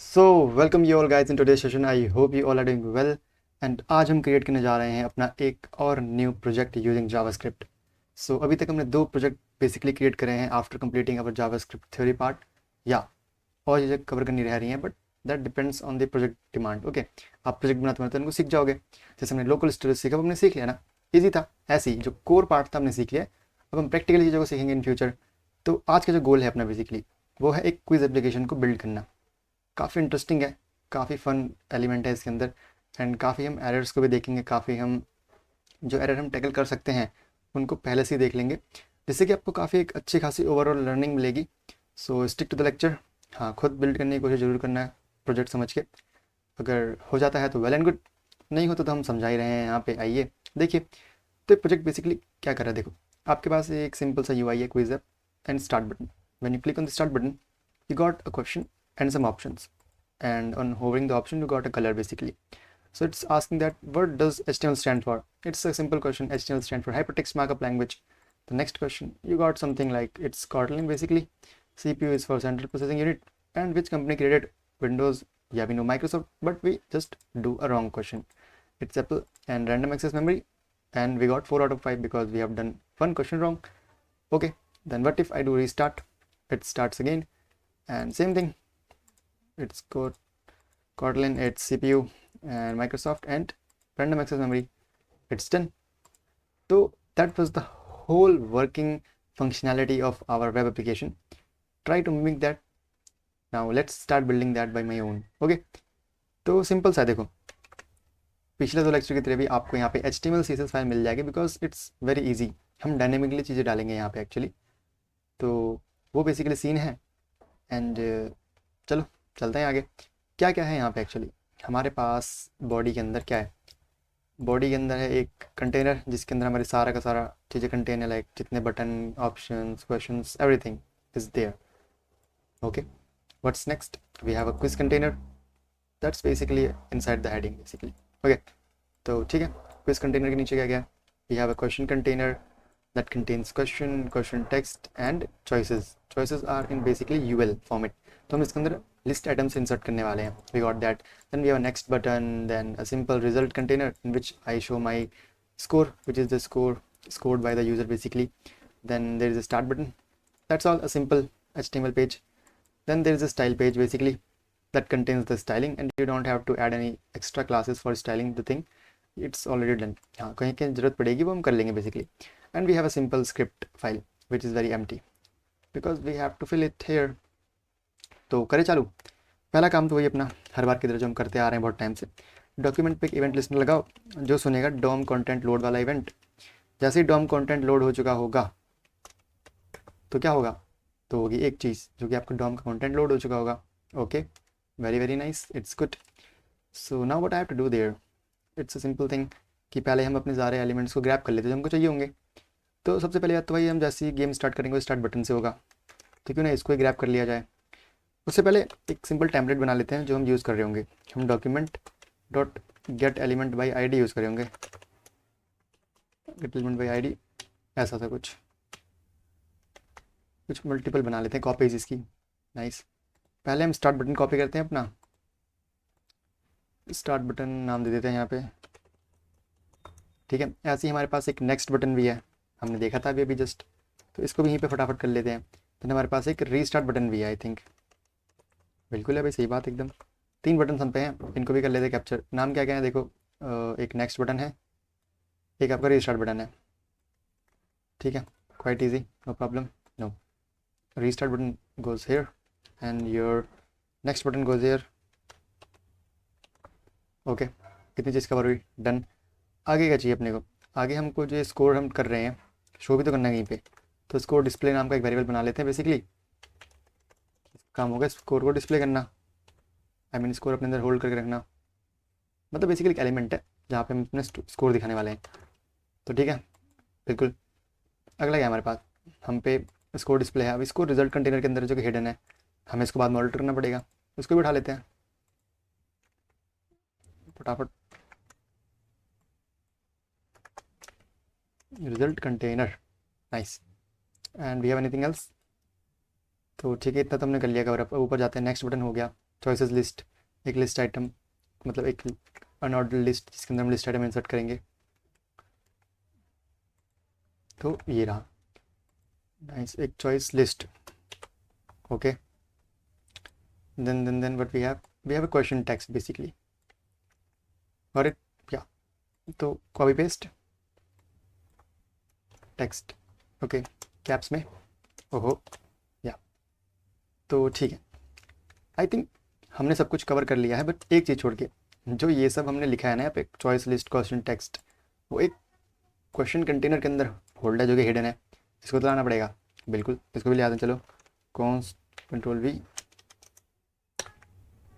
So welcome you all guys in today's session. I hope you all are doing well. And आज हम create करने जा रहे हैं अपना एक और न्यू प्रोजेक्ट यूजिंग जावास्क्रिप्ट। सो अभी तक हमने दो प्रोजेक्ट बेसिकली क्रिएट करे हैं आफ्टर कंप्लीटिंग अवर जावास्क्रिप्ट थ्योरी पार्ट। या और चीज़ें कवर करनी रह रही हैं, but that depends on the project demand. Okay, आप प्रोजेक्ट बनाते बनाते उनको सीख जाओगे। जैसे हमने लोकल स्टोरेज सीखा, अब हमने सीख लिया ना, ईजी था। ऐसे ही जो कोर पार्ट था हमने सीख लिया। अब हम प्रैक्टिकली चीज़ों को सीखेंगे इन फ्यूचर। तो आज का जो गोल है अपना बेसिकली वो है एक क्विज एप्लीकेशन को बिल्ड करना। काफ़ी इंटरेस्टिंग है, काफ़ी फ़न एलिमेंट है इसके अंदर। एंड काफ़ी हम एरर्स को भी देखेंगे, काफ़ी हम जो एरर हम टैकल कर सकते हैं उनको पहले से ही देख लेंगे, जिससे कि आपको काफ़ी एक अच्छी खासी ओवरऑल लर्निंग मिलेगी। So stick to the lecture. हाँ, खुद बिल्ड करने की कोशिश ज़रूर करना है प्रोजेक्ट समझ के। अगर हो जाता है तो वेल एंड गुड, नहीं होता तो हम समझा ही रहे हैं यहाँ पे। आइए देखिए, तो प्रोजेक्ट बेसिकली क्या कर रहा है। देखो, आपके पास एक सिंपल सा यूआई है, quiz app and start button. When you click on the start button, you got a question and some options, and on hovering the option you got a color basically. So it's asking that what does HTML stand for. It's a simple question. HTML stand for hypertext markup language. The next question you got something like it's Kotlin basically. CPU is for central processing unit, and which company created Windows. Yeah, we know Microsoft, but we just do a wrong question. It's Apple. And random access memory, and we got 4 out of 5 because we have done one question wrong. Okay, then what if I do restart? It starts again, and same thing. It's Kotlin, it's CPU and Microsoft and random access memory. It's done. So that was the whole working functionality of our web application. Try to mimic that. Now let's start building that by my own. Okay, तो simple सा देखो, पिछले दो lecture की तरह भी आपको यहाँ पे HTML CSS फाइल मिल जाएगी बिकॉज इट्स वेरी इजी। हम डायनेमिकली चीज़ें डालेंगे यहाँ पे एक्चुअली, तो वो बेसिकली सीन है। एंड चलो चलते हैं आगे। क्या क्या है यहाँ पे एक्चुअली हमारे पास। बॉडी के अंदर क्या है, बॉडी के अंदर है एक कंटेनर जिसके अंदर हमारे सारा का सारा चीज़ें कंटेन है, लाइक जितने button, options, questions, everything is there. Okay, what's next, we have a quiz container that's basically inside the heading basically. Okay, तो ठीक है, क्विज कंटेनर के नीचे क्या क्या है, we have a question container that contains question text and choices are in basically UL format। तो हम इसके अंदर list items insert करने वाले हैं। we got that। then we have a next button, then a simple result container in which I show my score, which is the score scored by the user basically। then there is a start button, that's all, a simple HTML page। then there is a style page basically that contains the styling, and you don't have to add any extra classes for styling the thing, it's already done। हाँ, कहीं कहीं ज़रूरत पड़ेगी वो हम कर लेंगे basically। and we have a simple script file which is very empty because we have to fill it here। तो करें चालू। पहला काम तो वही अपना हर बार की तरह जो हम करते आ रहे हैं बहुत टाइम से, डॉक्यूमेंट पे एक इवेंट लिस्टनर लगाओ जो सुनेगा डॉम कंटेंट लोड वाला इवेंट। जैसे ही डॉम कंटेंट लोड हो चुका होगा तो क्या होगा, तो होगी एक चीज़ जो कि आपका डॉम का कंटेंट लोड हो चुका होगा। Okay, very very nice, it's good. So now what I have to do there, it's a simple thing कि पहले हम अपने सारे एलिमेंट्स को ग्रैब कर लेते जो हमको चाहिए होंगे। तो सबसे पहले बात तो भाई, हम जैसे ही गेम स्टार्ट करेंगे स्टार्ट बटन से होगा, तो क्यों ना इसको ही ग्रैब कर लिया जाए। उससे पहले एक सिंपल टेम्पलेट बना लेते हैं जो हम यूज़ कर रहे होंगे। हम document dot gate element by I D use कर रहे होंगे, gate element by I D, ऐसा सा कुछ मल्टीपल बना लेते हैं कॉपीज इसकी। नाइस, पहले हम स्टार्ट बटन कॉपी करते हैं अपना, स्टार्ट बटन नाम दे देते हैं यहाँ पे। ठीक है, ऐसे ही हमारे पास एक नेक्स्ट बटन भी है, हमने देखा था अभी अभी जस्ट, तो इसको भी यहीं पे फटाफट कर लेते हैं। फिर हमारे पास एक रीस्टार्ट बटन भी है आई थिंक। बिल्कुल है भाई, सही बात एकदम। 3 बटन हम पे हैं, इनको भी कर लेते हैं कैप्चर। नाम क्या क्या है देखो, एक नेक्स्ट बटन है, एक आपका रीस्टार्ट बटन है। ठीक है, quite easy, no problem. No, restart button goes here and your next button goes here. Okay, कितनी चीज़ कवर हुई, डन। आगे क्या चाहिए अपने को, आगे हमको जो स्कोर हम कर रहे हैं शो भी तो करना है कहीं पे, तो स्कोर डिस्प्ले नाम का एक वेरिएबल बना लेते हैं बेसिकली। काम होगा स्कोर को डिस्प्ले करना, आई मीन स्कोर अपने अंदर होल्ड करके रखना, मतलब बेसिकली एक एलिमेंट है जहाँ पे हम अपने स्कोर दिखाने वाले हैं। तो ठीक है, बिल्कुल। अगला क्या है हमारे पास, हम पे स्कोर डिस्प्ले है। अब इसको रिजल्ट कंटेनर के अंदर जो कि हिडन है, हमें इसको बाद में ऑल्टर करना पड़ेगा, उसको भी उठा लेते हैं फटाफट। Result container, nice. And we have anything else, तो ठीक है, इतना तो हमने कर लिया कवर। अब ऊपर जाते हैं, नेक्स्ट बटन हो गया, चॉइसेस लिस्ट, एक लिस्ट आइटम, मतलब एक अनऑर्डर्ड लिस्ट जिसके अंदर हम लिस्ट आइटम इंसर्ट करेंगे। तो ये रहा नाइस, एक choice list. Okay, then what we have a question text basically, और एक या तो copy paste text, okay caps में, ओहो या। तो ठीक है, आई थिंक हमने सब कुछ कवर कर लिया है, बट एक चीज़ छोड़ के, जो ये सब हमने लिखा है ना यहाँ पे, चॉइस लिस्ट क्वेश्चन टेक्स्ट, वो एक क्वेश्चन कंटेनर के अंदर होल्ड है जो कि हिडन है, इसको तो लाना पड़ेगा। बिल्कुल, इसको भी ले आते हैं। चलो cons control we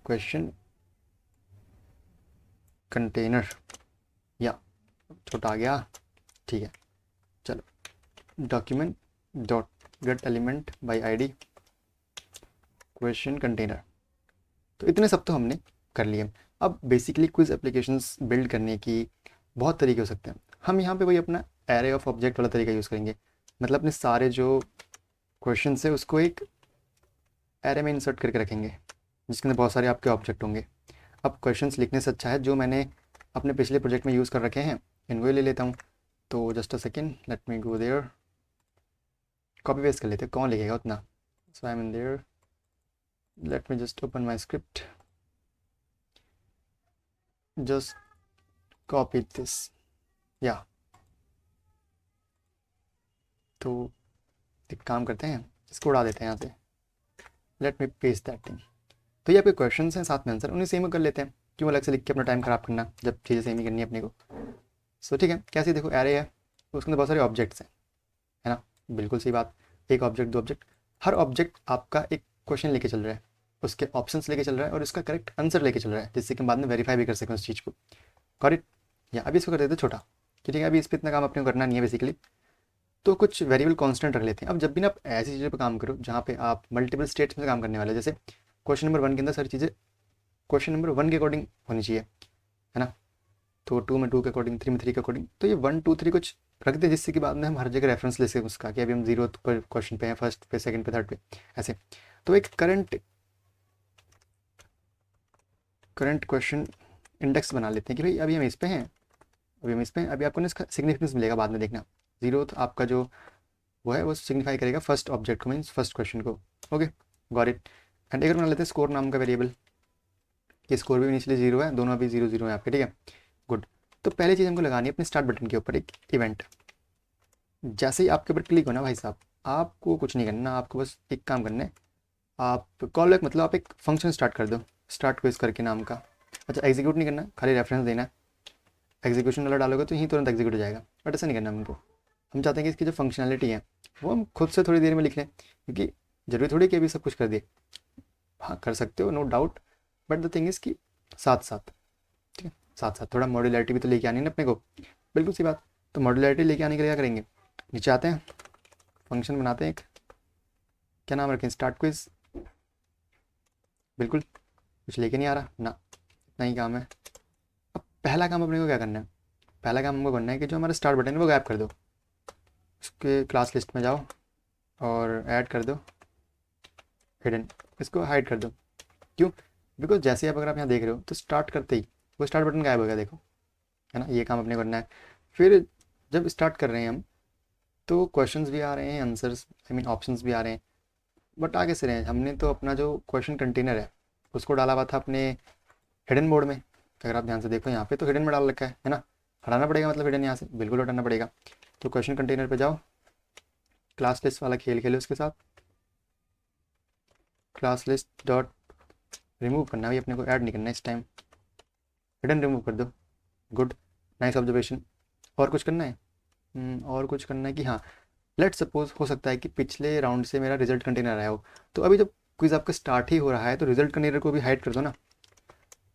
question container, या छोटा आ गया, ठीक है। चलो document dot gate element by ID question container. तो इतने सब तो हमने कर लिए। अब बेसिकली क्विज एप्लीकेशंस बिल्ड करने की बहुत तरीके हो सकते हैं। हम यहाँ पे वही अपना एरे ऑफ ऑब्जेक्ट वाला तरीका यूज़ करेंगे, मतलब अपने सारे जो क्वेश्चन है उसको एक एरे में इंसर्ट करके रखेंगे जिसके अंदर बहुत सारे आपके ऑब्जेक्ट होंगे। अब क्वेश्चंस लिखने से अच्छा है जो मैंने अपने पिछले प्रोजेक्ट में यूज़ कर रखे हैं, इनको ही ले लेता हूँ। तो just a second, let me go there, copy paste कर लेते हैं, कौन लिखेगा उतना। So I am in there, let me just open my script, just copy this, या तो एक काम करते हैं, इसको उड़ा देते हैं यहाँ से, let me paste that thing. तो ये आपके क्वेश्चन हैं, साथ में आंसर, उन्हें सेम कर लेते हैं, क्यों अलग से लिख के अपना टाइम ख़राब करना जब चीज़ें सेम ही करनी है अपने को। सो ठीक है, कैसे देखो एरे है, उसके अंदर बहुत सारे ऑब्जेक्ट्स हैं, है ना, बिल्कुल सही बात। एक ऑब्जेक्ट, दो ऑब्जेक्ट, हर ऑब्जेक्ट आपका एक क्वेश्चन लेके चल रहा है, उसके ऑप्शंस लेके चल रहा है और उसका करेक्ट आंसर लेके चल रहा है, जिससे कि हम बाद में वेरीफाई भी कर सकें उस चीज़ को। करेक्ट, या अभी इसको कर देते छोटा, कि ठीक है अभी इस पर इतना काम अपने को करना नहीं है बेसिकली। तो कुछ वेरिएबल कांस्टेंट रख लेते हैं। अब जब भी ना आप ऐसी चीज़ों पर काम करो जहाँ पे आप मल्टीपल स्टेट्स में काम करने वाले, जैसे क्वेश्चन नंबर 1 के अंदर सारी चीज़ें क्वेश्चन नंबर 1 के अकॉर्डिंग होनी चाहिए, है ना। तो 2 में 2 के अकॉर्डिंग, 3 में 3 के अकॉर्डिंग, तो ये 1 2 3 कुछ रख दे जिससे कि बाद में हम हर जगह रेफरेंस ले सकें उसका, कि अभी हम 0 पर क्वेश्चन पे हैं, फर्स्ट पे, सेकंड पे, थर्ड पे, ऐसे। तो एक करंट क्वेश्चन इंडेक्स बना लेते हैं कि भाई अभी हम इस पे हैं, अभी हम इस पे हैं, अभी आपको ना इसका सिग्निफिकेंस मिलेगा बाद में, देखना। 0 आपका जो वो है वो सिग्निफाई करेगा फर्स्ट ऑब्जेक्ट को, मीन्स फर्स्ट क्वेश्चन को। Okay got it. एंड एक बना लेते हैं स्कोर नाम का वेरिएबल, कि स्कोर भी इनिशियली 0 है, दोनों अभी 0 0 है आपके, ठीक है गुड। तो पहली चीज़ हमको लगानी है अपने स्टार्ट बटन के ऊपर एक इवेंट। जैसे ही आपके ऊपर क्लिक होना भाई साहब, आपको कुछ नहीं करना, आपको बस एक काम करना है, आप कॉल बैक, मतलब आप एक फंक्शन स्टार्ट कर दो, स्टार्ट क्विज करके नाम का। अच्छा एग्जीक्यूट नहीं करना, खाली रेफरेंस देना है। एग्जीक्यूशन वाला डालोगे तो यहीं तुरंत एग्जीक्यूट हो जाएगा, बट ऐसा नहीं करना हमको। हम चाहते हैं कि इसकी जो फंक्शनैलिटी है वो हम खुद से थोड़ी देर में लिख लें, क्योंकि जरूरी थोड़ी कि अभी सब कुछ कर दिए। हाँ कर सकते हो, no doubt, but the thing is कि साथ साथ, ठीक है, साथ साथ थोड़ा मॉड्यूलरिटी भी तो लेके आनी है ना अपने को। बिल्कुल सी बात। तो मॉड्यूलरिटी लेके आने के लिए क्या करेंगे, नीचे आते हैं, फंक्शन बनाते हैं एक, क्या नाम रखें, स्टार्ट क्विज। बिल्कुल कुछ लेके नहीं आ रहा ना, इतना ही काम है। अब पहला काम अपने को क्या करना है, पहला काम हमको करना है कि जो हमारा स्टार्ट बटन है वो गायब कर दो, उसके क्लास लिस्ट में जाओ और ऐड कर दो हिडन, इसको हाइड कर दो। क्यों, बिकॉज जैसे आप अगर आप यहाँ देख रहे हो तो स्टार्ट करते ही वो स्टार्ट बटन गायब हो गया, देखो, है ना। ये काम अपने को करना है। फिर जब स्टार्ट कर रहे हैं हम तो क्वेश्चंस भी आ रहे हैं, आंसर्स आई मीन ऑप्शंस भी आ रहे हैं, बट आगे से रहे हैं, हमने तो अपना जो क्वेश्चन कंटेनर है उसको डाला हुआ था अपने हिडन मोड में। अगर आप ध्यान से देखो यहाँ पे तो हिडन में डाल रखा है ना। हटाना पड़ेगा, मतलब हिडन यहाँ से बिल्कुल हटाना पड़ेगा। तो क्वेश्चन कंटेनर पे जाओ, क्लास लिस्ट वाला खेल खेलो उसके साथ, क्लास लिस्ट डॉट रिमूव करना है, अपने को ऐड नहीं करना है इस टाइम, हिडन रिमूव कर दो। Good, nice observation. और कुछ करना है, और कुछ करना है कि हाँ, लेट सपोज हो सकता है कि पिछले राउंड से मेरा रिजल्ट कंटेनर आया हो, तो अभी जब क्विज आपका स्टार्ट ही हो रहा है तो रिजल्ट कंटेनर को भी हाइड कर दो ना।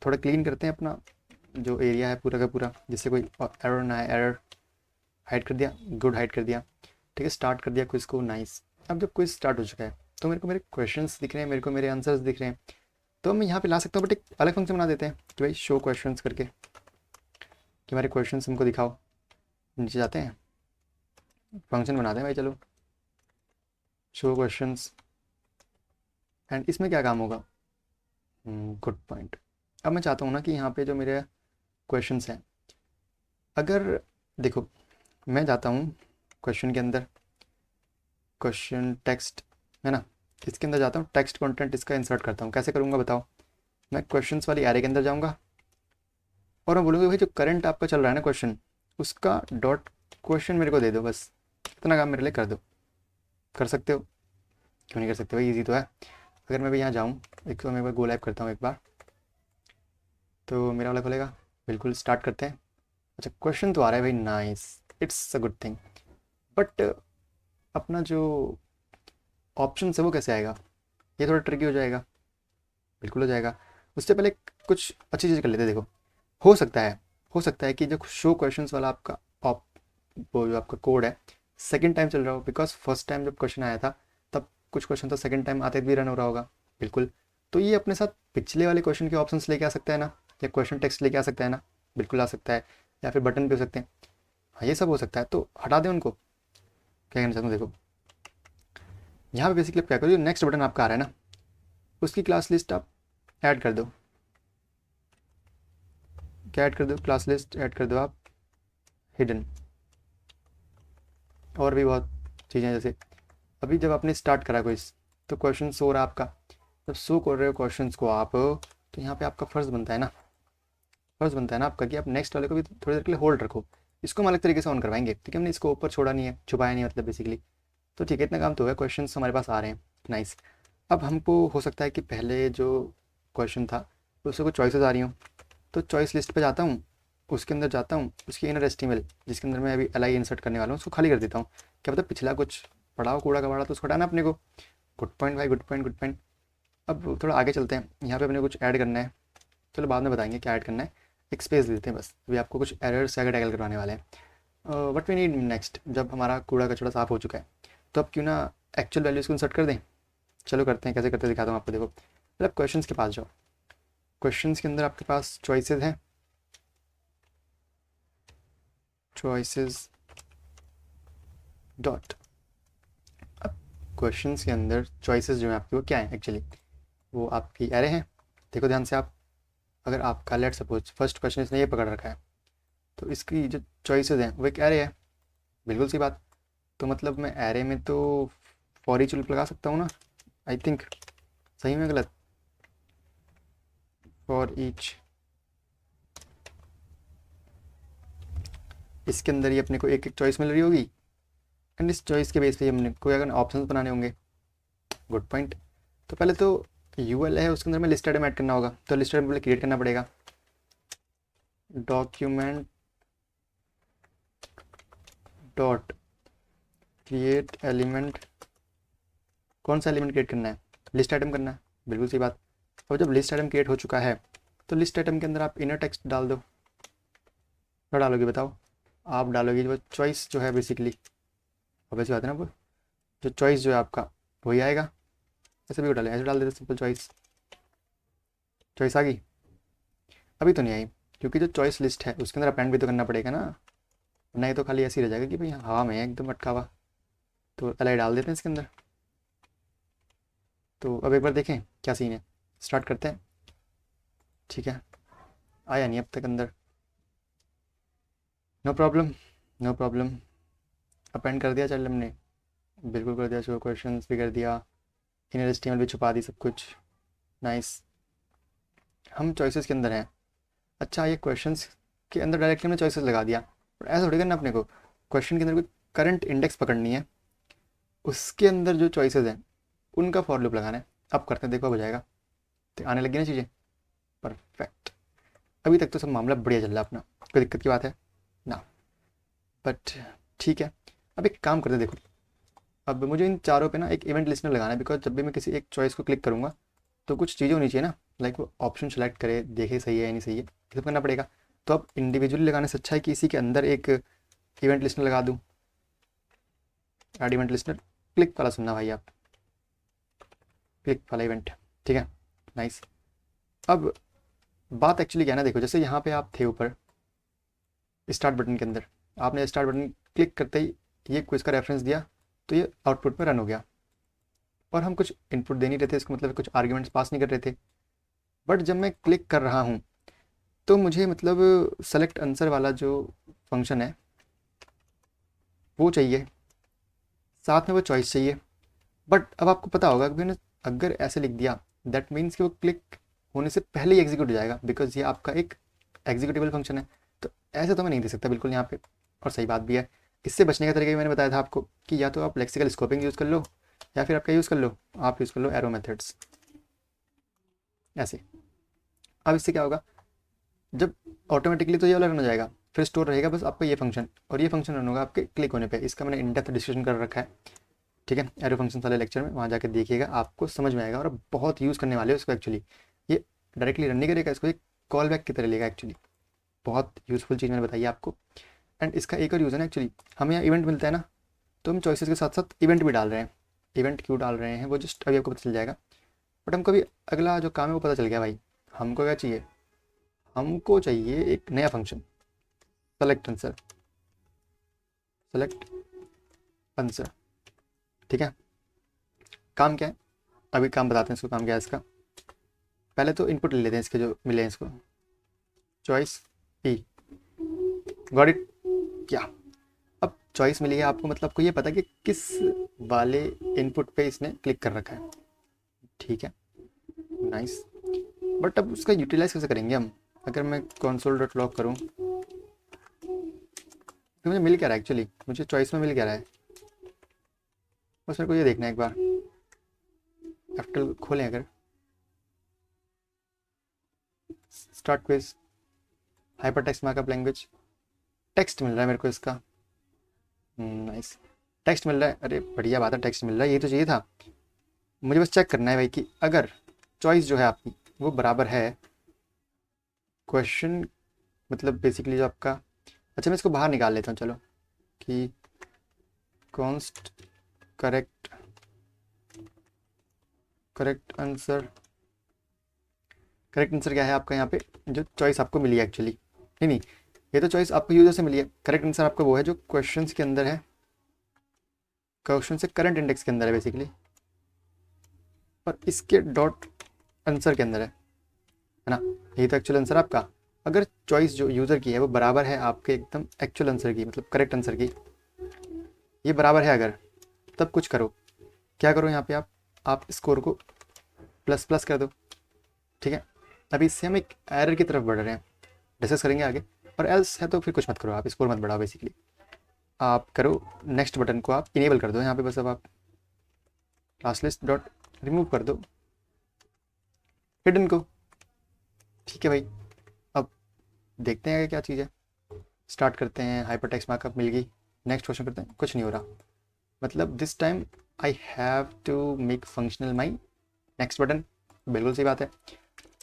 थोड़ा क्लीन करते हैं अपना जो एरिया है पूरा का पूरा, जिससे कोई एरर ना आए। एरर हाइड कर दिया, गुड, हाइड कर दिया, ठीक है। स्टार्ट कर दिया क्विज को, नाइस। अब जब क्विज स्टार्ट हो चुका है तो मेरे को मेरे क्वेश्चंस दिख रहे हैं, मेरे को मेरे आंसर्स दिख रहे हैं, तो मैं यहाँ पे ला सकता हूँ, बट एक अलग फंक्शन बना देते हैं कि भाई शो क्वेश्चंस करके, कि हमारे क्वेश्चंस हमको दिखाओ। नीचे जाते हैं, फंक्शन बनाते हैं भाई, चलो शो क्वेश्चंस। एंड इसमें क्या काम होगा, गुड पॉइंट। अब मैं चाहता हूँ ना कि यहाँ पे जो मेरे क्वेश्चंस हैं, अगर देखो मैं जाता हूँ क्वेश्चन के अंदर, क्वेश्चन टेक्स्ट है ना, इसके अंदर जाता हूँ, टेक्स्ट कंटेंट इसका इंसर्ट करता हूँ। कैसे करूँगा बताओ? मैं क्वेश्चंस वाली एरे के अंदर जाऊँगा और मैं बोलूँगा भाई जो करंट आपका चल रहा है ना क्वेश्चन, उसका डॉट क्वेश्चन मेरे को दे दो, बस इतना काम मेरे लिए कर दो। कर सकते हो? क्यों नहीं कर सकते भाई, ईजी तो है। अगर मैं भी यहाँ जाऊँ, एक तो मैं एक बार गो लाइव करता हूँ एक बार, तो मेरा वाला खुलेगा। बिल्कुल स्टार्ट करते हैं। अच्छा क्वेश्चन तो आ रहा है भाई, nice, it's a good thing. But अपना जो ऑप्शन है वो कैसे आएगा? ये थोड़ा ट्रिकी हो जाएगा। बिल्कुल हो जाएगा। उससे पहले कुछ अच्छी चीज़ कर लेते हैं। देखो हो सकता है कि जो शो क्वेश्चंस वाला आपका ऑप वो जो आपका कोड है सेकंड टाइम चल रहा हो, बिकॉज फर्स्ट टाइम जब क्वेश्चन आया था तब कुछ क्वेश्चन तो सेकंड टाइम आते भी रन हो रहा होगा। बिल्कुल। तो ये अपने साथ पिछले वाले क्वेश्चन के ऑप्शंस लेके आ सकता है ना, या क्वेश्चन टेक्स्ट लेके आ सकता है ना। बिल्कुल आ सकता है। या फिर बटन पे हो सकते हैं। हाँ ये सब हो सकता है, तो हटा दें उनको। क्या कहना चाहता हूँ देखो, यहाँ पे बेसिकली क्या करो, जो नेक्स्ट बटन आपका आ रहा है ना, उसकी क्लास लिस्ट आप ऐड कर दो। क्या ऐड कर दो? क्लास लिस्ट ऐड कर दो आप, हिडन। और भी बहुत चीज़ें, जैसे अभी जब आपने स्टार्ट करा कोई, तो क्वेश्चन शो रहा आपका, जब शो कर रहे हो क्वेश्चंस को आप, तो यहाँ पे आपका फ़र्ज़ बनता है ना, फ़र्ज़ बनता है ना आपका कि आप नेक्स्ट वाले को भी थोड़ी देर के लिए होल्ड रखो। इसको हम अलग तरीके से ऑन करवाएंगे, क्योंकि हमने इसको ऊपर छोड़ा नहीं है, छुपाया नहीं है मतलब बेसिकली। तो ठीक है, इतना काम तो है, क्वेश्चन हमारे पास आ रहे हैं, नाइस। अब हमको हो सकता है कि पहले जो क्वेश्चन था उससे कुछ चॉइसेस आ रही हूँ, तो चॉइस लिस्ट पे जाता हूँ, उसके अंदर जाता हूँ, उसकी इनर एस्टिमल जिसके अंदर मैं अभी एल आई इंसर्ट करने वाला हूँ उसको खाली कर देता हूँ। क्या पता पिछला कुछ पड़ा हो, कूड़ा कबाड़ा, तो उसको हटाना अपने को। गुड पॉइंट भाई, गुड पॉइंट, गुड पॉइंट। अब थोड़ा आगे चलते हैं, यहाँ पे अपने कुछ ऐड करना है। चलो बाद में बताएंगे क्या ऐड करना है। एक स्पेस देते हैं बस, अभी आपको कुछ एरर्स आगे टैकल करवाने वाले हैं। वट वी नीड नेक्स्ट, जब हमारा कूड़ा कचड़ा साफ हो चुका है, तो अब क्यों ना एक्चुअल वैल्यूज़ को इंसर्ट कर दें। चलो करते हैं, कैसे करते हैं दिखाता हूँ आपको। देखो मतलब क्वेश्चंस के पास जाओ, क्वेश्चंस के अंदर आपके पास चॉइसेस हैं, चॉइसेस डॉट। अब क्वेश्चंस के अंदर चॉइसेस जो है आपकी वो क्या है एक्चुअली, वो आपकी एरे हैं। देखो ध्यान से आप, अगर आपका लेट सपोज फर्स्ट क्वेश्चन इसने ये पकड़ रखा है, तो इसकी जो चॉइसेस हैं वो एक एरे है। बिल्कुल सी बात। तो मतलब मैं एरे में तो फॉर ईच लूप लगा सकता हूँ ना, आई थिंक। सही में गलत? फॉर ईच, इसके अंदर ही अपने को एक एक चॉइस मिल रही होगी, एंड इस चॉइस के बेस पे हमने कोई अगर ऑप्शन बनाने होंगे। Good point. तो पहले तो यूएल है, उसके अंदर में लिस्ट आइटम ऐड करना होगा, तो लिस्ट आइटम पहले क्रिएट करना पड़ेगा। Document dot create element. कौन सा एलिमेंट क्रिएट करना है? लिस्ट आइटम करना है। बिल्कुल सी बात। और जब लिस्ट आइटम क्रिएट हो चुका है, तो लिस्ट आइटम के अंदर आप इनर टेक्स्ट डाल दो। क्या डालोगे बताओ? आप डालोगे जो चॉइस जो है बेसिकली, अब ऐसी बात है ना, वो जो चॉइस जो है आपका वही आएगा। ऐसे भी डालें, ऐसे डाल देते सिंपल चॉइस। चॉइस आ गई? अभी तो नहीं आई, क्योंकि जो चॉइस लिस्ट है उसके अंदर अपेंड भी तो करना पड़ेगा ना, वरना ये तो खाली ऐसे ही रह जाएगा कि भाई हवा में है एकदम अटका हुआ। तो एल डाल देते हैं इसके अंदर। तो अब एक बार देखें क्या सीन है, स्टार्ट करते हैं। ठीक है, आया नहीं अब तक अंदर, no problem, no problem. Append कर दिया चल हमने, बिल्कुल कर दिया, शो क्वेश्चंस भी कर दिया, इनर एस्टीमल भी छुपा दी, सब कुछ नाइस। हम चॉइसेस के अंदर हैं। अच्छा ये क्वेश्चंस के अंदर डायरेक्टली हमने चॉइसेस लगा दिया, पर ऐसा थोड़ी करना अपने को। क्वेश्चन के अंदर कोई करंट इंडेक्स पकड़नी है, उसके अंदर जो चॉइसेस हैं उनका फॉर लूप लगाना है। अब करते हैं, देखो अब हो जाएगा। तो आने लगी ना चीज़ें, परफेक्ट। अभी तक तो सब मामला बढ़िया चल रहा है अपना, कोई दिक्कत की बात है ना। बट ठीक है, अब एक काम करते हैं। देखो अब मुझे इन चारों पे ना एक इवेंट लिस्टनर लगाना है, बिकॉज जब भी मैं किसी एक चॉइस को क्लिक करूँगा तो कुछ चीज़ें होनी चाहिए ना, लाइक वो ऑप्शन सेलेक्ट करे, देखे सही है या नहीं सही है, ये सब करना पड़ेगा। तो अब इंडिविजुअली लगाने से अच्छा है कि इसी के अंदर एक इवेंट लिस्टनर लगा दूँ। ऐड इवेंट लिस्टनर, क्लिक वाला सुनना भाई आप, क्लिक वाला इवेंट। ठीक है, नाइस। अब बात एक्चुअली क्या है ना, देखो जैसे यहाँ पे आप थे ऊपर स्टार्ट बटन के अंदर, आपने स्टार्ट बटन क्लिक करते ही ये क्विज का रेफरेंस दिया, तो ये आउटपुट में रन हो गया। और हम कुछ इनपुट दे नहीं रहे थे, इसका मतलब कुछ आर्ग्यूमेंट्स पास नहीं कर रहे थे। बट जब मैं क्लिक कर रहा हूँ तो मुझे मतलब सेलेक्ट आंसर वाला जो फंक्शन है वो चाहिए, साथ में वो चॉइस चाहिए। बट अब आपको पता होगा कि मैंने अगर ऐसे लिख दिया दैट मीन्स कि वो क्लिक होने से पहले ही एग्जीक्यूट हो जाएगा, बिकॉज ये आपका एक एग्जीक्यूटेबल फंक्शन है। तो ऐसे तो मैं नहीं दे सकता बिल्कुल यहाँ पे, और सही बात भी है। इससे बचने का तरीका भी मैंने बताया था आपको कि या तो आप लेक्सिकल स्कोपिंग यूज़ कर लो, या फिर आपका यूज़ कर लो, आप यूज़ कर लो एरो मेथड्स ऐसे। अब इससे क्या होगा, जब ऑटोमेटिकली तो ये वाला रन हो जाएगा, फिर स्टोर रहेगा बस आपका ये फंक्शन, और ये फंक्शन रन होगा आपके क्लिक होने पे। इसका मैंने इन डेप्थ डिस्कशन कर रखा है, ठीक है, एरो फंक्शन वाले लेक्चर में, वहाँ जाकर देखिएगा, आपको समझ में आएगा। और आप बहुत यूज़ करने वाले हो इसको एक्चुअली। ये डायरेक्टली रन नहीं करेगा, इसको एक कॉल बैक की तरह लेगा एक्चुअली। बहुत यूज़फुल चीज़ मैंने बताई आपको। एंड इसका एक और यूज़ है ना एक्चुअली, हमें यहाँ इवेंट मिलता है ना, तो हम चॉइसेस के साथ साथ इवेंट भी डाल रहे हैं। इवेंट क्यों डाल रहे हैं वो जस्ट अभी आपको पता चल जाएगा। बट हमको अभी अगला जो काम है वो पता चल गया भाई। हमको क्या चाहिए, हमको चाहिए एक नया function, select answer. Select answer, ठीक है। काम क्या है, अभी काम बताते हैं इसको, काम क्या है इसका। पहले तो इनपुट ले लेते हैं इसके जो मिले हैं इसको, चॉइस पी, गॉट इट क्या। अब चॉइस मिली है आपको, मतलब आपको ये पता है कि किस वाले इनपुट पे इसने क्लिक कर रखा है, ठीक है, नाइस। बट अब उसका यूटिलाइज कैसे करेंगे हम। अगर मैं console डॉट लॉग करूँ तो मुझे मिल क्या रहा है एक्चुअली, मुझे चॉइस में मिल क्या रहा है, बस मेरे को ये देखना है एक बार। F12 खोलें अगर, start quiz, hyper text markup language, text मिल रहा है मेरे को इसका, नाइस, टेक्स्ट मिल रहा है। अरे बढ़िया बात है, टेक्स्ट मिल रहा है, यही तो चाहिए था। मुझे बस चेक करना है भाई कि अगर चॉइस जो है आपकी वो बराबर है क्वेश्चन, मतलब बेसिकली जो आपका, अच्छा मैं इसको बाहर निकाल लेता हूँ चलो, कि const correct, correct answer, correct answer क्या है आपका यहाँ पे, जो चॉइस आपको मिली है एक्चुअली, नहीं नहीं, ये तो चॉइस आपको यूजर से मिली है। करेक्ट आंसर आपका वो है जो क्वेश्चंस के अंदर है, क्वेश्चन से करंट इंडेक्स के अंदर है बेसिकली, और इसके डॉट आंसर के अंदर है ना। यही तो एक्चुअल आंसर आपका। अगर चॉइस जो यूज़र की है वो बराबर है आपके एकदम एक्चुअल आंसर की, मतलब करेक्ट आंसर की, ये बराबर है अगर, तब कुछ करो। क्या करो यहाँ पे आप स्कोर को प्लस प्लस कर दो, ठीक है। अभी इससे हम एक एरर की तरफ बढ़ रहे हैं, डिस्कस करेंगे आगे। और एल्स है तो फिर कुछ मत करो, आप स्कोर मत बढ़ाओ बेसिकली। आप करो नेक्स्ट बटन को आप इनेबल कर दो यहाँ पे, बस अब आप क्लास लिस्ट डॉट रिमूव कर दो हिडन को, ठीक है भाई। अब देखते हैं क्या चीज़ है, स्टार्ट करते हैं। हाइपर टेक्स्ट मार्कअप मिल गई, नेक्स्ट क्वेश्चन करते हैं, कुछ नहीं हो रहा। मतलब this time I have to make functional my next button, बिल्कुल सही बात है।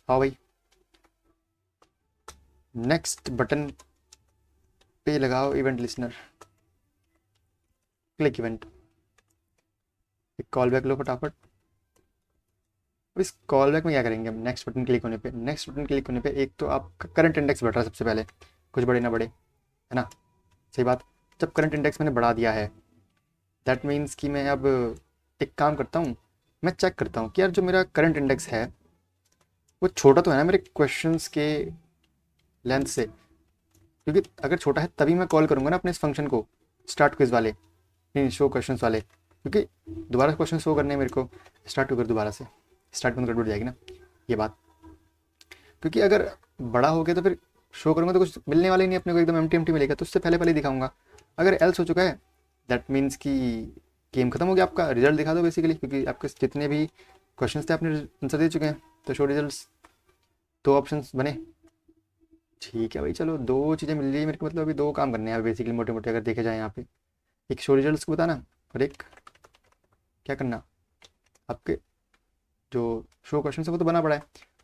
हाँ भाई, नेक्स्ट बटन पे लगाओ इवेंट लिसनर, क्लिक इवेंट, एक कॉल बैक लो फटाफट। अब इस कॉल बैक में क्या करेंगे हम, नेक्स्ट बटन क्लिक होने पे, नेक्स्ट बटन क्लिक होने पे एक तो आपका करंट इंडेक्स बढ़ रहा है सबसे पहले, कुछ बड़े ना बड़े, है ना, सही बात। जब करंट इंडेक्स मैंने बढ़ा दिया है, दैट मीन्स कि मैं अब एक काम करता हूँ, मैं चेक करता हूँ कि यार जो मेरा करंट इंडेक्स है वो छोटा तो है ना मेरे क्वेश्चंस के लेंथ से, क्योंकि अगर छोटा है तभी मैं कॉल करूँगा ना अपने इस फंक्शन को, स्टार्ट क्विज वाले, नहीं शो क्वेश्चंस वाले, क्योंकि दोबारा क्वेश्चन शो करने हैं मेरे को, स्टार्ट होकर दोबारा से स्टार्ट बंद गड़बड़ जाएगी ना ये बात। क्योंकि अगर बड़ा हो गया तो फिर शो करूँगा तो कुछ मिलने वाला ही नहीं अपने को, एकदम एम्प्टी एम्प्टी मिलेगा, तो उससे पहले पहले दिखाऊंगा। अगर एल्स हो चुका है दैट मीन्स कि गेम खत्म हो गया, आपका रिजल्ट दिखा दो बेसिकली, क्योंकि आपके जितने भी क्वेश्चन थे आपने आंसर दे चुके हैं, तो शो रिजल्ट्स, दो ऑप्शंस बने, ठीक है भाई। चलो दो चीज़ें मिल रही है मेरे को, मतलब अभी दो काम करने हैं बेसिकली मोटे मोटे अगर देखे जाए यहाँ पे, एक शो रिजल्ट्स को बताना, और एक क्या करना, आपके जो शो क्वेश्चन है वो तो बना पड़ा है,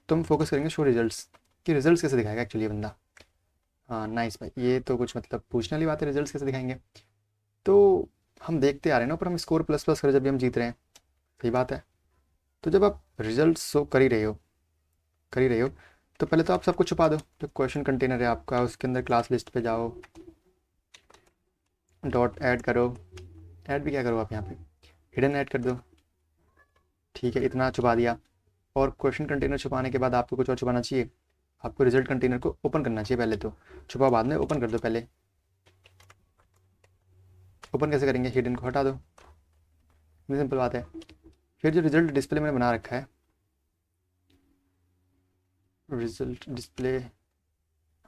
तो हम फोकस करेंगे शो रिजल्ट्स, कि रिजल्ट्स कैसे दिखाएगा एक्चुअली ये बंदा। हाँ नाइस भाई, ये तो कुछ मतलब पूछने वाली बात है, रिजल्ट्स कैसे दिखाएंगे। तो हम देखते आ रहे हैं ना, पर हम स्कोर प्लस प्लस करें जब भी हम जीत रहे हैं, सही बात है। तो जब आप रिजल्ट शो कर ही रहे हो, कर ही रहे हो, तो पहले तो आप सबको छुपा दो, जो क्वेश्चन कंटेनर है आपका उसके अंदर क्लास लिस्ट पे जाओ, डॉट ऐड करो, ऐड भी क्या करो आप यहाँ पे, हिडन ऐड कर दो, ठीक है, इतना छुपा दिया। और क्वेश्चन कंटेनर छुपाने के बाद आपको कुछ और छुपाना चाहिए, आपको रिजल्ट कंटेनर को ओपन करना चाहिए पहले, तो छुपा बाद में, ओपन कर दो पहले। ओपन कैसे करेंगे, हिडन को हटा दो, इतनी सिंपल बात है। फिर जो रिजल्ट डिस्प्ले मैंने बना रखा है, रिजल्ट डिस्प्ले,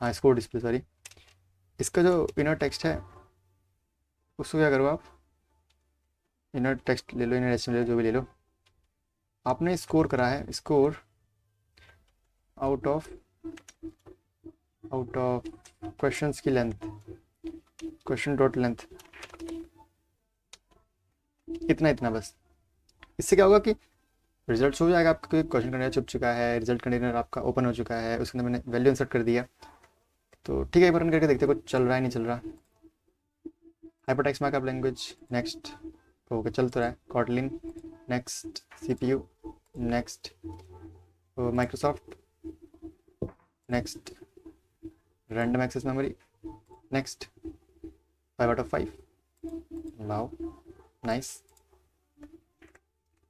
हाँ स्कोर डिस्प्ले सॉरी, इसका जो इनर टेक्स्ट है उसको क्या करो आप, इनर टेक्स्ट ले लो, इनर एच ले लो, जो भी ले लो। आपने स्कोर करा है, स्कोर आउट ऑफ क्वेश्चंस की लेंथ, क्वेश्चन डॉट लेंथ, इतना इतना बस। इससे क्या होगा कि रिजल्ट हो जाएगा आपका, क्योंकि क्वेश्चन कंटेनर छुप चुका है, रिजल्ट कंटेनर आपका ओपन हो चुका है, उसके अंदर मैंने वैल्यू इंसर्ट कर दिया। तो ठीक है, एक बार रन करके देखते हैं कुछ चल रहा है नहीं चल रहा। Hypertext markup language next, okay चल तो रहा है। Kotlin next, CPU next, Microsoft next, random access memory next, 5/5, wow nice.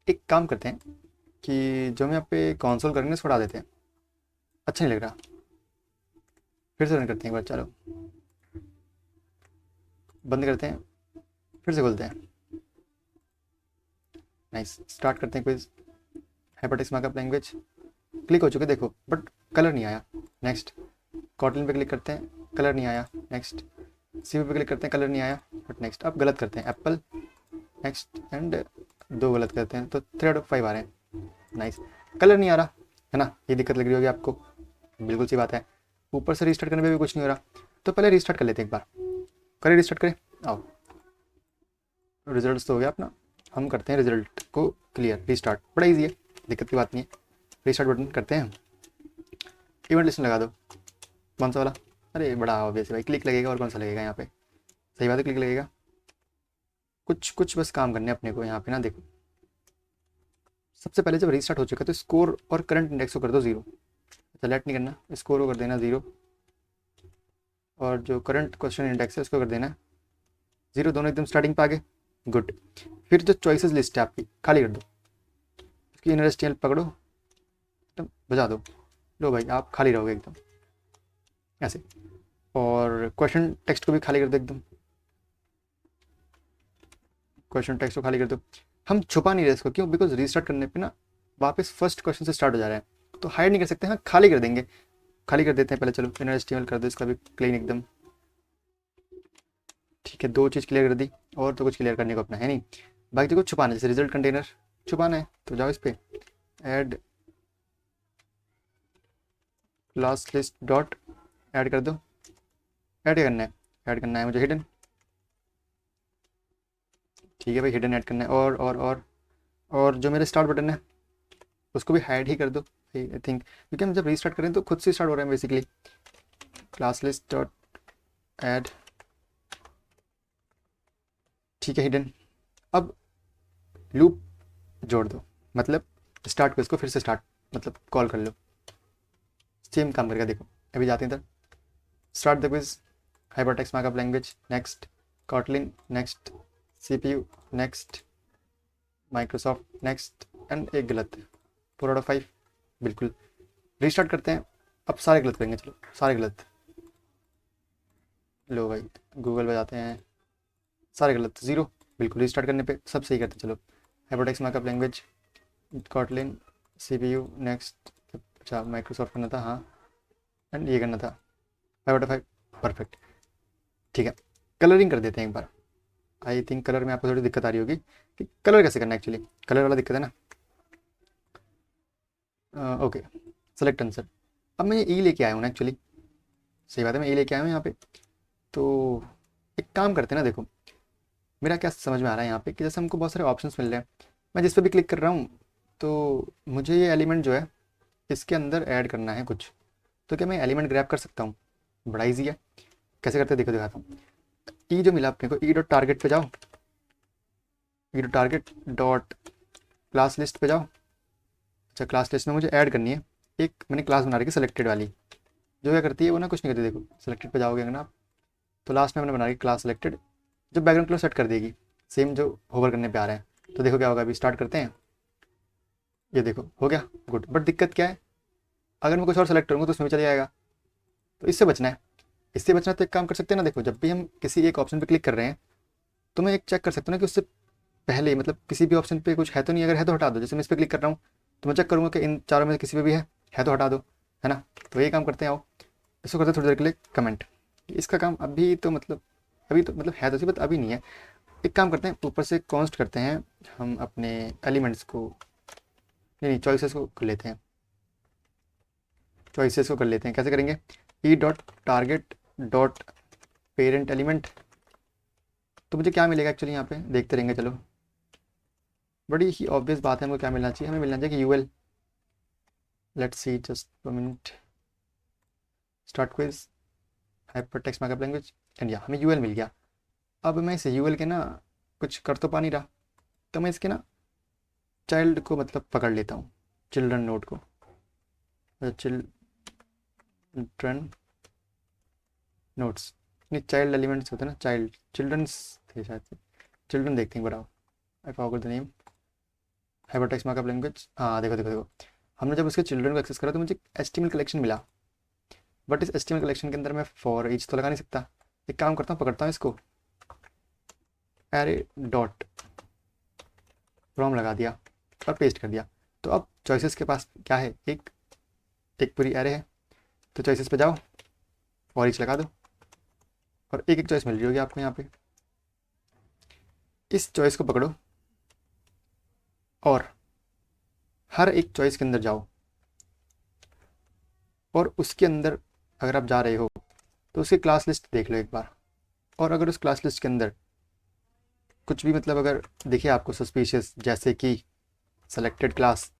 एक काम करते हैं कि जो हम यहाँ पे कंसोल करेंगे उसको हटा देते हैं, अच्छा नहीं लग रहा। फिर से रन करते हैं एक बार, चलो बंद करते हैं, फिर से खोलते हैं, नाइस। स्टार्ट करते हैं quiz. Hypertext markup language click हो चुके देखो, बट कलर नहीं आया। नेक्स्ट, कॉटलिन पे क्लिक करते हैं, कलर नहीं आया। नेक्स्ट, सीपी पे क्लिक करते हैं, कलर नहीं आया, बट नेक्स्ट। अब गलत करते हैं, एप्पल नेक्स्ट, एंड 2 गलत करते हैं तो 3/5 आ रहे हैं, नाइस। कलर नहीं आ रहा है ना, ये दिक्कत लग रही होगी आपको, बिल्कुल सी बात है। ऊपर से रिस्टार्ट करने पे भी कुछ नहीं हो रहा, तो पहले रिस्टार्ट कर लेते हैं एक बार। करें रिस्टार्ट करें, आओ। रिजल्ट तो हो गया अपना, हम करते हैं रिजल्ट को क्लियर। रिस्टार्ट बड़ा ईजी है, दिक्कत की बात नहीं है। रिस्टार्ट बटन करते हैं, इवेंट लिस्ट लगा दो, कौन सा वाला, अरे बड़ा ऑब्वियस है भाई, क्लिक लगेगा, और कौन सा लगेगा यहाँ पे, सही बात है क्लिक लगेगा। कुछ बस काम करने अपने को यहाँ पे ना, देखो सबसे पहले जब रिस्टार्ट हो चुका है तो स्कोर और करंट इंडेक्स को कर दो 0, सेलेक्ट नहीं करना, स्कोर को कर देना 0, और जो करंट क्वेश्चन इंडेक्स है उसको कर देना 0, दोनों एकदम स्टार्टिंग पे आ गए, गुड। फिर जो चॉइसेस लिस्ट है आपकी खाली कर दो, उसकी इनर एचटीएमएल पकड़ो, एकदम बजा दो, लो भाई आप खाली रहोगे एकदम ऐसे। और क्वेश्चन टेक्स्ट को भी खाली कर दो एकदम, क्वेश्चन टेक्स्ट को खाली कर दो। हम छुपा नहीं रहे इसको, क्यों, बिकॉज रीस्टार्ट करने पे ना वापस फर्स्ट क्वेश्चन से स्टार्ट हो जा रहा है, तो हाइड नहीं कर सकते, हाँ खाली कर देंगे, खाली कर देते हैं पहले। चलो इनर एचटीएमएल कर दो इसका भी क्लीन एकदम, ठीक है। 2 चीज़ क्लियर कर दी, और तो कुछ क्लियर करने को अपना है नहीं। बाकी देखो छुपाना, जैसे रिजल्ट कंटेनर छुपाना है तो जाओ इस पर, add class list dot add कर दो। ऐड क्या करना है, ऐड करना है मुझे हिडन, ठीक है भाई हिडन ऐड करना है। और जो मेरे स्टार्ट बटन है उसको भी हाइड ही कर दो आई थिंक, क्योंकि हम जब रीस्टार्ट करें तो खुद से स्टार्ट हो रहा है basically. Class list dot add, ठीक है हिडन। अब लूप जोड़ दो, मतलब स्टार्ट को इसको फिर से स्टार्ट, मतलब कॉल कर लो, सेम काम करेगा। देखो अभी जाते हैं इधर, start the quiz, hypertext markup language next, Kotlin next, CPU next, Microsoft next, and एक गलत, 4/5 बिल्कुल। रीस्टार्ट करते हैं, अब सारे गलत करेंगे, चलो सारे गलत, लो भाई गूगल पे जाते हैं, सारे गलत 0 बिल्कुल। रीस्टार्ट करने पे सब सही करते हैं, चलो hypertext markup language, Kotlin, CPU next, अच्छा माइक्रोसॉफ्ट करना था हाँ, एंड ये करना था 5/5, परफेक्ट, ठीक है। कलरिंग कर देते हैं एक बार। आई थिंक कलर में आपको थोड़ी दिक्कत आ रही होगी कि कलर कैसे करना है, एक्चुअली कलर वाला दिक्कत है ना। ओके सेलेक्ट आंसर, अब मैं ये ई लेके आया हूँ ना एक्चुअली, सही बात है मैं ई लेके आया हूँ यहाँ पे। तो एक काम करते हैं ना, देखो मेरा क्या समझ में आ रहा है यहाँ पे कि जैसे हमको बहुत सारे ऑप्शंस मिल रहे हैं, मैं जिस पर भी क्लिक कर रहा हूँ तो मुझे ये एलिमेंट जो है इसके अंदर ऐड करना है कुछ, तो क्या मैं एलिमेंट ग्रैब कर सकता हूँ, बड़ा ईजी है। कैसे करते हैं देखो दिखाता हूँ। ई जो मिला अपने को, ई डॉट टारगेट पे जाओ, E dot target dot class list पे जाओ। अच्छा क्लास लिस्ट में मुझे ऐड करनी है, एक मैंने क्लास बना रखी सेलेक्टेड वाली, जो क्या करती है वो ना कुछ नहीं करती। देखो सेलेक्टेड पे जाओगे अगर आप, तो लास्ट में मैंने बना रखी क्लास सेलेक्टेड, जो बैकग्राउंड कलर सेट कर देगी, सेम जो होवर करने पे आ रहा है। तो देखो क्या होगा, अभी स्टार्ट करते हैं, ये देखो हो गया, गुड। बट दिक्कत क्या है, अगर मैं कुछ और सेलेक्ट करूँगा तो उसमें भी चले जाएगा। तो इससे बचना है, इससे बचना तो एक काम कर सकते हैं ना, देखो जब भी हम किसी एक ऑप्शन पे क्लिक कर रहे हैं तो मैं एक चेक कर सकता हूँ ना कि उससे पहले मतलब किसी भी ऑप्शन पे कुछ है तो नहीं, अगर है तो हटा दो। जैसे मैं इस पर क्लिक कर रहा हूँ तो मैं चेक करूँगा कि इन चारों में से किसी पे भी है तो हटा दो, है ना। तो ये काम करते हैं, आओ इसको करते हैं थोड़ी देर के लिए कमेंट। इसका काम अभी तो मतलब है तो सही, बट अभी नहीं है। एक काम करते हैं, ऊपर से कॉन्स्ट करते हैं हम अपने एलिमेंट्स को, नहीं चॉइसेस को कर लेते हैं, चॉइसेस को कर लेते हैं। कैसे करेंगे, E dot target dot parent element. तो मुझे क्या मिलेगा एक्चुअली यहाँ पे देखते रहेंगे, चलो बड़ी ही ऑब्वियस बात है, हमको क्या मिलना चाहिए, हमें मिलना चाहिए कि UL. Let's see just a minute, start quiz hyper text markup language and या हमें यूएल मिल गया। अब मैं इस यूएल के ना कुछ कर तो पा नहीं रहा, तो मैं इसके ना चाइल्ड को मतलब पकड़ लेता हूँ, चिल्ड्रन नोड को, चिल्ड्रन नोट्स, नहीं चाइल्ड एलिमेंट्स होते हैं ना, चाइल्ड चिल्ड्रंस थे शायद से, चिल्ड्रन देखते हैं बताओ, I forgot the name, hyper text markup language. हाँ देखो देखो देखो, हमने जब उसके चिल्ड्रन को एक्सेस करा तो मुझे HTML कलेक्शन मिला, बट इस HTML कलेक्शन के अंदर मैं फॉर ईच तो लगा नहीं सकता। एक काम करता हूँ, पकड़ता हूँ इसको, एरे डॉट फ्रॉम लगा दिया और पेस्ट कर दिया। तो अब चॉइसेस के पास क्या है, एक एक पूरी एरे है। तो चॉइसेस पे जाओ, फॉर ईच लगा दो और एक एक चॉइस मिल रही होगी आपको यहाँ पे। इस चॉइस को पकड़ो और हर एक चॉइस के अंदर जाओ और उसके अंदर अगर आप जा रहे हो तो उसकी क्लास लिस्ट देख लो एक बार। और अगर उस क्लास लिस्ट के अंदर कुछ भी मतलब अगर देखिए आपको सस्पिशियस, जैसे कि सेलेक्टेड क्लास,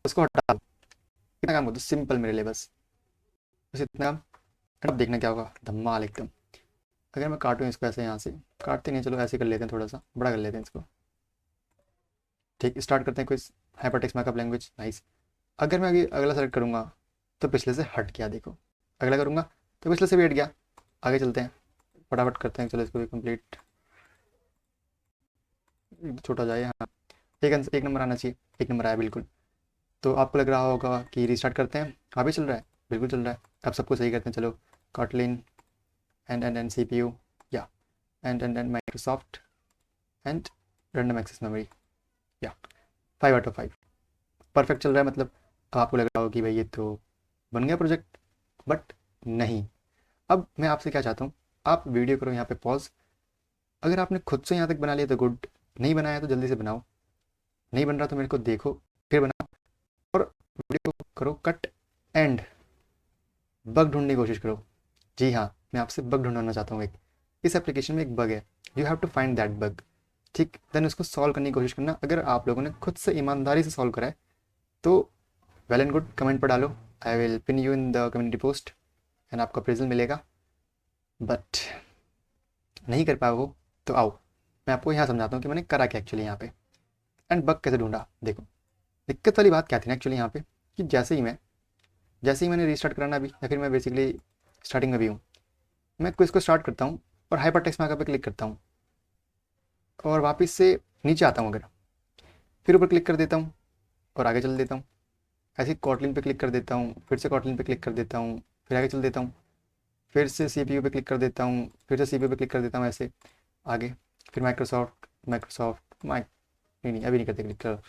उसको हटा दो। कितना काम होता है सिंपल मेरे लिए, बस बस इतना काम। अब देखना क्या होगा, धमाल एकदम। अगर मैं काटूँ इसको ऐसे, यहाँ से काटते नहीं, चलो ऐसे कर लेते हैं, थोड़ा सा बड़ा कर लेते हैं इसको। ठीक, स्टार्ट करते हैं quiz hyper text markup language, nice. अगर मैं अभी अगला सेलेक्ट करूँगा तो पिछले से हट गया, देखो अगला करूँगा तो पिछले से भी हट गया। आगे चलते हैं, फटाफट करते हैं, चलो इसको भी कंप्लीट, छोटा जाए। हाँ एक नंबर आना चाहिए, एक नंबर आया बिल्कुल। तो आपको लग रहा होगा कि रीस्टार्ट करते हैं, हाँ भी चल रहा है, बिल्कुल चल रहा है। अब सबको सही करते हैं, चलो कॉटलिन एंड CPU या and Microsoft and random access memory या 5/5 परफेक्ट चल रहा है। मतलब अब आपको लग रहा होगा कि भाई ये तो बन गया प्रोजेक्ट, बट नहीं। अब मैं आपसे क्या चाहता हूँ, आप वीडियो करो यहाँ पे पॉज। अगर आपने खुद से यहाँ तक बना लिया तो गुड, नहीं बनाया तो जल्दी से बनाओ, नहीं बन रहा तो मेरे को देखो फिर बनाओ, और वीडियो को करो कट एंड बग ढूंढने की कोशिश करो। जी हाँ, मैं आपसे बग ढूंढना चाहता हूँ। एक इस एप्लीकेशन में एक बग है, you have to find that bug. ठीक, देन उसको सॉल्व करने की कोशिश करना। अगर आप लोगों ने खुद से ईमानदारी से सॉल्व करा है तो वेल एंड गुड, कमेंट पर डालो, I will pin you in the community post and आपको अप्रेजल मिलेगा। बट नहीं कर पाए वो तो आओ मैं आपको यहाँ समझाता हूँ कि मैंने करा क्या एक्चुअली यहाँ पे एंड बग कैसे ढूंढा। देखो दिक्कत वाली बात क्या थी ना एक्चुअली यहाँ पे, कि जैसे ही मैंने रीस्टार्ट कराना भी, या फिर मैं बेसिकली स्टार्टिंग में भी हूँ, मैं क्विज को स्टार्ट करता हूँ और हाइपर टेक्स्ट मार्कअप पे क्लिक करता हूँ और वापस से नीचे आता हूँ, अगर फिर ऊपर क्लिक कर देता हूँ और आगे चल देता हूँ। ऐसे कॉटलिन पे क्लिक कर देता हूँ, फिर से कॉटलिन पे क्लिक कर देता हूँ, फिर आगे चल देता हूँ, फिर से CPU पे क्लिक कर देता हूँ, फिर से CPU पे क्लिक कर देता हूँ, ऐसे आगे। फिर माइक्रोसॉफ्ट नहीं अभी नहीं करते क्लिक करो,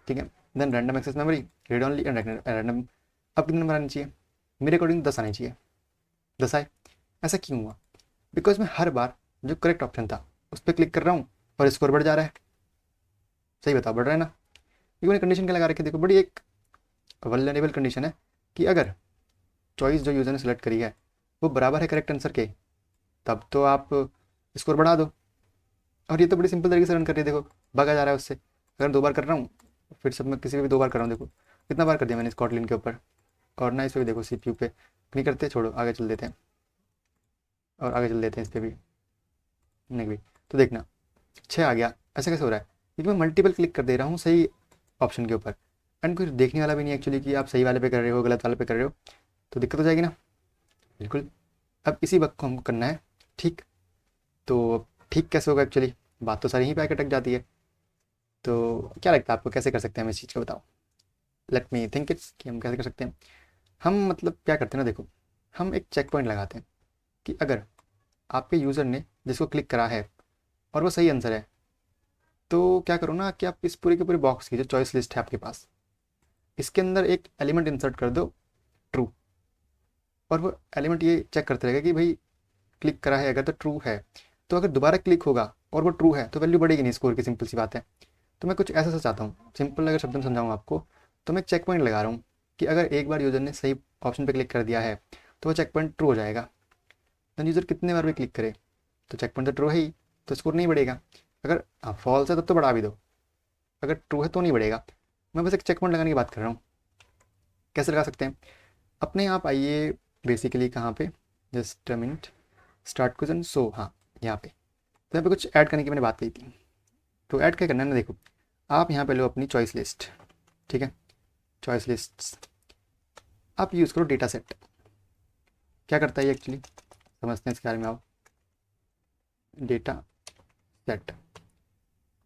ठीक है। Then random access memory, read only and random. अब कितने नंबर आने चाहिए, मेरे अकॉर्डिंग 10 आने चाहिए, 10 आए। ऐसा क्यों हुआ, बिकॉज मैं हर बार जो करेक्ट ऑप्शन था उस पर क्लिक कर रहा हूँ और स्कोर बढ़ जा रहा है। सही बताओ, बढ़ रहा है ना। क्योंकि मैंने कंडीशन क्या लगा रखी है, देखो बड़ी एक वल्नरेबल कंडीशन है कि अगर चॉइस जो यूज़र ने सेलेक्ट करी है वो बराबर है करेक्ट आंसर के, तब तो आप स्कोर बढ़ा दो। और ये तो बड़ी सिंपल तरीके से रन कर रही है, देखो भागा जा रहा है उससे। अगर 2 बार कर रहा हूँ, फिर सब मैं किसी पे भी 2 बार कर रहा हूँ, देखो कितना बार कर दिया मैंने स्कॉटलैंड के ऊपर। और ना इस पर भी देखो CPU पे नहीं करते, छोड़ो आगे चल देते हैं, और आगे चल देते हैं इस पर भी नहीं भी। तो देखना 6 आ गया, ऐसा कैसे हो रहा है, क्योंकि मैं मल्टीपल क्लिक कर दे रहा हूँ सही ऑप्शन के ऊपर एंड कुछ देखने वाला भी नहीं एक्चुअली कि आप सही वाले पे कर रहे हो गलत वाले पे कर रहे हो, तो दिक्कत हो जाएगी ना। बिल्कुल। अब इसी वक्त को हमको करना है ठीक। तो अब ठीक कैसे होगा एक्चुअली, बात तो सारी यहीं पे आके अटक जाती है। तो क्या लगता है आपको, कैसे कर सकते हैं हम इस चीज़ को, बताओ। लेट मी थिंक इट्स कि हम कैसे कर सकते हैं। हम मतलब क्या करते हैं ना, देखो हम एक चेक पॉइंट लगाते हैं कि अगर आपके यूज़र ने जिसको क्लिक करा है और वो सही आंसर है, तो क्या करो ना कि आप इस पूरे के पूरे बॉक्स की जो चॉइस लिस्ट है आपके पास, इसके अंदर एक एलिमेंट इंसर्ट कर दो ट्रू, और वो एलिमेंट ये चेक करते रहेगा कि भाई क्लिक करा है अगर तो ट्रू है, तो अगर दोबारा क्लिक होगा और वो ट्रू है तो वैल्यू बढ़ेगी नहीं स्कोर की, सिंपल सी बात है। तो मैं कुछ ऐसा सा चाहता हूँ, सिंपल अगर शब्द में समझाऊँ आपको, तो मैं चेक पॉइंट लगा रहा हूँ कि अगर एक बार यूज़र ने सही ऑप्शन पर क्लिक कर दिया है तो वो चेक पॉइंट ट्रू हो जाएगा। देन यूज़र कितने बार भी क्लिक करे तो चेक पॉइंट तो ट्रू है ही, तो स्कोर नहीं बढ़ेगा। अगर फॉल्स है तब तो बढ़ा भी दो, अगर ट्रू है तो नहीं बढ़ेगा। मैं बस एक चेक पॉइंट लगाने की बात कर रहा हूँ। कैसे लगा सकते हैं? अपने आप आइए बेसिकली कहाँ पे, just a minute, start question, so हाँ यहाँ पे। तो यहाँ पे कुछ ऐड करने की मैंने बात कही थी, तो ऐड क्या करना है ना, देखो आप यहाँ पे लो अपनी चॉइस लिस्ट, ठीक है, चॉइस लिस्ट आप यूज़ करो डेटा सेट। क्या करता है ये एक्चुअली, समझते हैं इसके बारे में आओ। डेटा सेट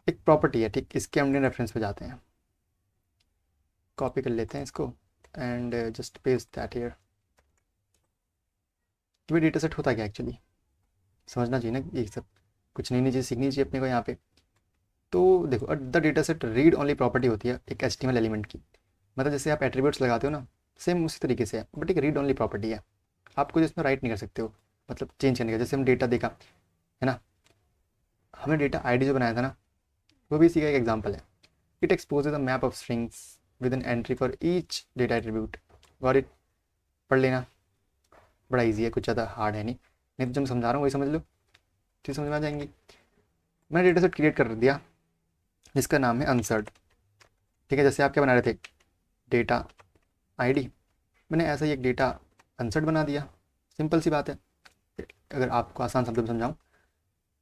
एक प्रॉपर्टी है, ठीक, इसके हमने रेफरेंस पे जाते हैं, कॉपी कर लेते हैं इसको and just paste that here. तो ये डेटा सेट होता क्या एक्चुअली, समझना चाहिए ना, ये सब कुछ नई नई चीज़ सीखनी चाहिए अपने को यहाँ पे। तो देखो the data set read only property होती है एक HTML एलिमेंट की, मतलब जैसे आप एट्रीब्यूट्स लगाते हो ना, सेम उसी तरीके से है, बट एक रीड ओनली प्रॉपर्टी है। आप कुछ इसमें राइट नहीं कर सकते हो, मतलब चेंज करने का। जैसे हम डेटा देखा है ना, हमने डेटा आईडी जो बनाया था ना, वो भी इसी का एक एग्जाम्पल है। It exposes a map of strings with an entry for each data attribute. और इट पढ़ लेना, बड़ा ईजी है, कुछ ज़्यादा हार्ड है नहीं, नहीं तो जो मैं समझा रहा हूँ वही समझ लो, चीज़ समझ में आ जाएंगी। मैंने डेटा सेट क्रिएट कर दिया जिसका नाम है अनसर्ट, ठीक है। जैसे आप क्या बना रहे थे, डेटा आईडी, मैंने ऐसा ही एक डेटा अनसर्ट बना दिया, सिंपल सी बात है। अगर आपको आसान शब्द में समझाऊँ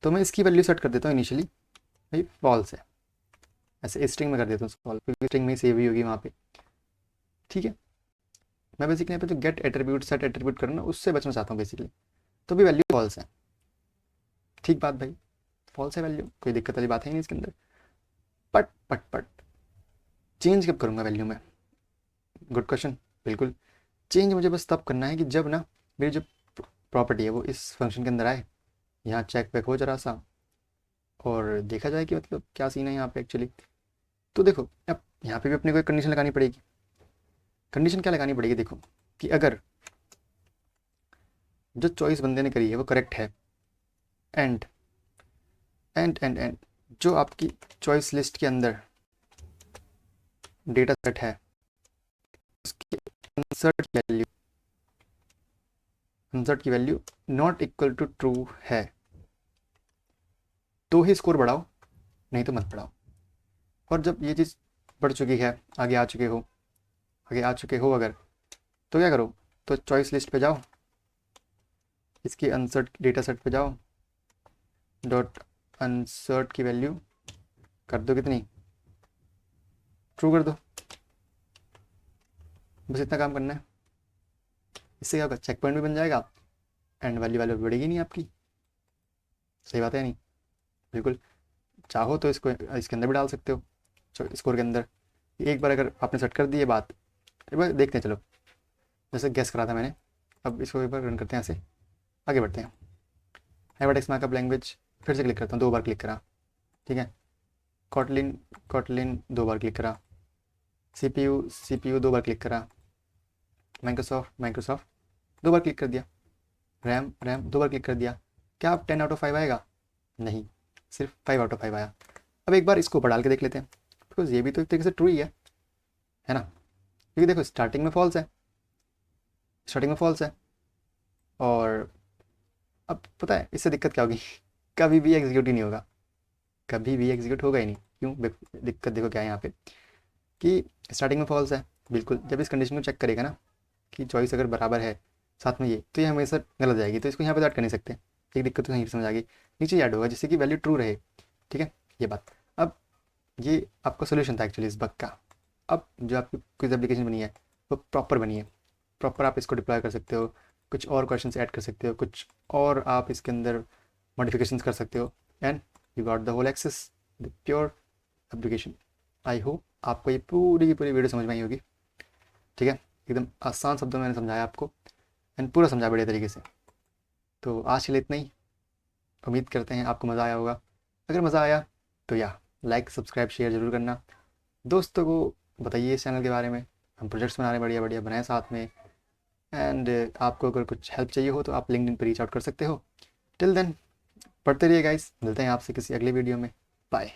तो मैं इसकी वैल्यू सेट कर देता हूँ इनिशियली, भाई फॉल्स है, ऐसे स्ट्रिंग में कर देता हूँ सॉल्व, क्योंकि स्ट्रिंग में सेव ही होगी वहाँ पे, ठीक है। मैं बेसिकली यहाँ पे जो गेट एट्रीब्यूट सेट एट्रीब्यूट करना उससे बचना चाहता हूँ बेसिकली, तो भी वैल्यू फॉल्स है, ठीक बात भाई, फॉल्स है वैल्यू, कोई दिक्कत वाली बात है नहीं इसके अंदर। बट चेंज कब करूँगा वैल्यू में, गुड क्वेश्चन। बिल्कुल चेंज मुझे बस तब करना है कि जब ना मेरी जो प्रॉपर्टी है वो इस फंक्शन के अंदर आए, यहाँ चेक बैक हो जरा सा और देखा जाए कि मतलब क्या सीन है यहाँ पे एक्चुअली। तो देखो अब यहाँ पे भी अपने को एक कंडीशन लगानी पड़ेगी। कंडीशन क्या लगानी पड़ेगी, देखो कि अगर जो चॉइस बंदे ने करी है वो करेक्ट है, एंड एंड जो आपकी चॉइस लिस्ट के अंदर डेटा सेट है उसकी इंसर्ट की value not equal to true है, तो ही स्कोर बढ़ाओ, नहीं तो मत बढ़ाओ। और जब ये चीज़ बढ़ चुकी है, आगे आ चुके हो अगर, तो क्या करो, तो चॉइस लिस्ट पे जाओ, इसकी अनसर्ट डेटा सेट पे जाओ, डॉट अनसर्ट की वैल्यू कर दो कितनी, ट्रू कर दो, बस इतना काम करना है। इससे क्या होगा, चेक पॉइंट भी बन जाएगा एंड वैल्यू बढ़ेगी नहीं आपकी, सही बात है नहीं, बिल्कुल। चाहो तो इसको इसके अंदर भी डाल सकते हो, स्कोर के अंदर। एक बार अगर आपने सेट कर दी ये बात, एक बार देखते हैं, चलो जैसे गैस करा था मैंने, अब इसको एक बार रन करते हैं, ऐसे आगे बढ़ते हैं। हाइपरटेक्स्ट मार्कअप लैंग्वेज फिर से क्लिक करता हूँ, 2 बार क्लिक करा, ठीक है। कॉटलिन 2 बार क्लिक करा, CPU 2 बार क्लिक करा, माइक्रोसॉफ्ट 2 बार क्लिक कर दिया, रैम 2 बार क्लिक कर दिया। क्या आप 10 आउट ऑफ 5 आएगा? नहीं, सिर्फ 5 आउट ऑफ 5 आया। अब एक बार इसको ऊपर डाल के देख लेते हैं, बिकॉज ये भी तो एक तरीके से ट्रू ही है ना, क्योंकि देखो स्टार्टिंग में फॉल्स है, और अब पता है इससे दिक्कत क्या होगी कभी भी एग्जीक्यूट ही नहीं होगा, कभी भी एग्जीक्यूट होगा ही नहीं। क्यों? दिक्कत देखो क्या है यहाँ पे, कि स्टार्टिंग में फॉल्स है, बिल्कुल। जब इस कंडीशन को चेक करेगा ना कि चॉइस अगर बराबर है साथ में ये, तो ये हमेशा गलत जाएगी, तो इसको यहाँ पे ऐड कर नहीं सकते। एक दिक्कत तो नहीं समझ आ गई, नीचे ऐड होगा जिससे कि वैल्यू ट्रू रहे, ठीक है, ये बात। अब ये आपका सोल्यूशन था एक्चुअली इस बग का। अब जो आपकी क्विज एप्लीकेशन बनी है वो प्रॉपर बनी है, प्रॉपर आप इसको डिप्लॉय कर सकते हो, कुछ और क्वेश्चंस ऐड कर सकते हो, कुछ और आप इसके अंदर मॉडिफिकेशंस कर सकते हो, and you got the whole access the pure application. I hope आपको ये पूरी की पूरी वीडियो समझ में आई होगी। ठीक है, एकदम आसान शब्दों में मैंने समझाया आपको एंड पूरा समझाया बढ़िया तरीके से। तो आज के लिए इतना ही। उम्मीद करते हैं आपको मज़ा आया होगा। अगर मज़ा आया तो लाइक सब्सक्राइब शेयर ज़रूर करना, दोस्तों को बताइए इस चैनल के बारे में। हम प्रोजेक्ट्स बना रहे हैं, बढ़िया बढ़िया बनाए साथ में। एंड आपको अगर कुछ हेल्प चाहिए हो तो आप लिंक्डइन पर रीच आउट कर सकते हो। टिल देन पढ़ते रहिए गाइस, मिलते हैं आपसे किसी अगले वीडियो में। बाय।